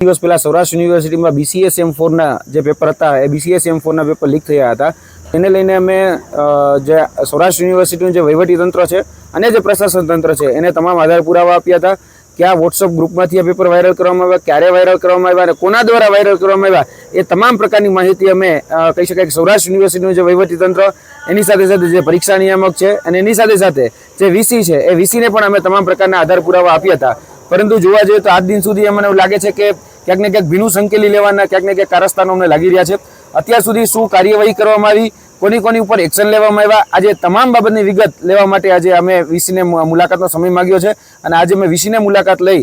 દિવસ પહેલા સૌરાષ્ટ્ર યુનિવર્સિટીમાં BCA સેમ 4 ના જે પેપર હતા એ BCA સેમ 4 ના પેપર લીક થયા હતા. એને લઈને અમે જે સૌરાષ્ટ્ર યુનિવર્સિટીનું જે વહીવટી તંત્ર છે અને જે પ્રશાસન તંત્ર છે એને તમામ આધાર પુરાવા આપ્યા હતા. ક્યાં વોટ્સઅપ ગ્રુપમાંથી આ પેપર વાયરલ કરવામાં આવ્યા, ક્યારે વાયરલ કરવામાં આવ્યા અને કોના દ્વારા વાયરલ કરવામાં આવ્યા, એ તમામ પ્રકારની માહિતી અમે કહી શકાય કે સૌરાષ્ટ્ર યુનિવર્સિટીનું જે વહીવટી તંત્ર, એની સાથે સાથે જે પરીક્ષા નિયામક છે અને એની સાથે સાથે જે VC છે એ VCને પણ અમે તમામ પ્રકારના આધાર પુરાવા આપ્યા હતા. પરંતુ જોવા જઈએ તો આજ દિન સુધી અમને એવું લાગે છે કે ક્યાંક ને ક્યાંક ભીનું સંકેલી લેવાના ક્યાંક ને ક્યાંક કારસ્તાનો અમને લાગી રહ્યા છે. અત્યાર સુધી શું કાર્યવાહી કરવામાં આવી, કોની ઉપર એક્શન લેવામાં આવ્યા, આજે તમામ બાબતની વિગત લેવા માટે આજે અમે VCને મુલાકાતનો સમય માંગ્યો છે. અને આજે અમે VCને મુલાકાત લઈ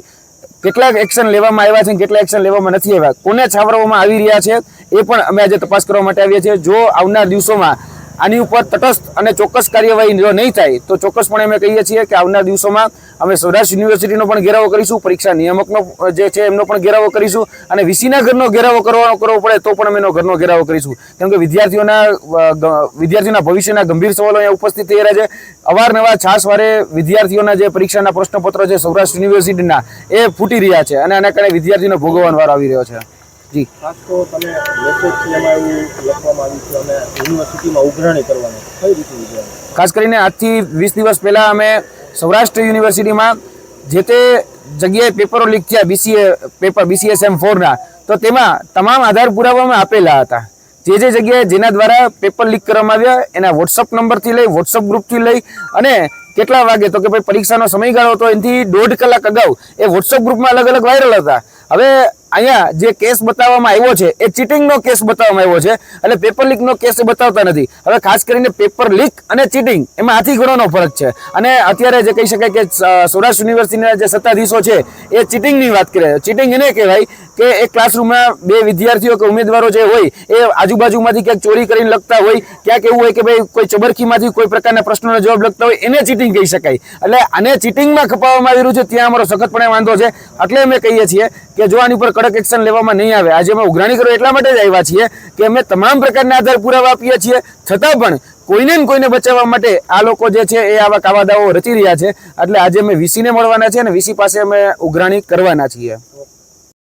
કેટલાક એક્શન લેવામાં આવ્યા છે, કેટલા એક્શન લેવામાં નથી આવ્યા, કોને છાવરવામાં આવી રહ્યા છે એ પણ અમે આજે તપાસ કરવા માટે આવ્યા છીએ. જો આવનાર દિવસોમાં આની ઉપર તટસ્થ અને ચોક્કસ કાર્યવાહી જો નહીં થાય તો ચોક્કસપણે અમે કહીએ છીએ કે આવનાર દિવસોમાં અમે સૌરાષ્ટ્ર યુનિવર્સિટીનો પણ ઘેરાવો કરીશું, પરીક્ષા નિયામકનો જે છે એમનો પણ ઘેરાવો કરીશું અને VCના ઘરનો ઘેરાવો કરવો પડે તો પણ અમે એનો ઘરનો ઘેરાવો કરીશું. કેમ કે વિદ્યાર્થીઓના ભવિષ્યના ગંભીર સવાલો અહીંયા ઉપસ્થિત થઈ રહ્યા છે. અવારનવાર છાસવારે વિદ્યાર્થીઓના જે પરીક્ષાના પ્રશ્નપત્રો છે સૌરાષ્ટ્ર યુનિવર્સિટીના એ ફૂટી રહ્યા છે અને આના કારણે વિદ્યાર્થીઓને ભોગવવાનો વારો આવી રહ્યો છે. જી ખાસ તો તમે મેસેજ છે એમાં એવું લખવામાં આવ્યું છે અને યુનિવર્સિટીમાં ઉઘરાણી કરવાની કઈ રીતે ઉઘરાણી? ખાસ કરીને આજથી 20 દિવસ પહેલાં અમે સૌરાષ્ટ્ર યુનિવર્સિટીમાં જે તે જગ્યાએ પેપરો લીક થયા BCA સેમ 4 ના, તો તેમાં તમામ આધાર પુરાવા અમે આપેલા હતા. જે જગ્યાએ જેના દ્વારા પેપર લીક કરવામાં આવ્યા એના વોટ્સઅપ નંબરથી લઈ, વોટ્સઅપ ગ્રુપથી લઈ અને કેટલા વાગે તો કે ભાઈ પરીક્ષાનો સમયગાળો હતો એનાથી 1.5 કલાક અગાઉ એ વોટ્સઅપ ગ્રુપમાં અલગ અલગ વાયરલ હતા. હવે અહીંયા જે કેસ બતાવવામાં આવ્યો છે એ ચીટિંગનો કેસ બતાવવામાં આવ્યો છે એટલે પેપર લીકનો કેસ બતાવતા નથી. હવે ખાસ કરીને પેપર લીક અને ચીટિંગ એમાં હાથી ઘોડાનો ફરક છે. અને અત્યારે જે કહી શકાય કે સૌરાષ્ટ્ર યુનિવર્સિટીના જે સત્તાધીશો છે એ ચીટિંગની વાત કરે છે. ચીટિંગ એને કહેવાય કે એક ક્લાસરૂમમાં 2 વિદ્યાર્થીઓ કે ઉમેદવારો જે હોય એ આજુબાજુમાંથી ક્યાંક ચોરી કરીને લખતા હોય, ક્યાંક એવું હોય કે ભાઈ કોઈ ચબરખીમાંથી કોઈ પ્રકારના પ્રશ્નોના જવાબ લખતા હોય, એને ચીટિંગ કહી શકાય. એટલે આને ચીટિંગમાં ખપાવવામાં આવી રહ્યું છે, ત્યાં અમારો સખતપણે વાંધો છે. એટલે અમે કહીએ છીએ કે જો આની ઉપર કડક એક્શન લેવામાં નહીં આવે, આજે અમે ઉઘરાણી કરવા એટલા માટે જ આવ્યા છીએ કે અમે તમામ પ્રકારના આધાર પુરાવા આપીએ છીએ, છતાં પણ કોઈને ને કોઈને બચાવવા માટે આ લોકો જે છે એ આવા કાવાદાઓ રચી રહ્યા છે. એટલે આજે અમે VCને મળવાના છે અને VC પાસે અમે ઉઘરાણી કરવાના છીએ.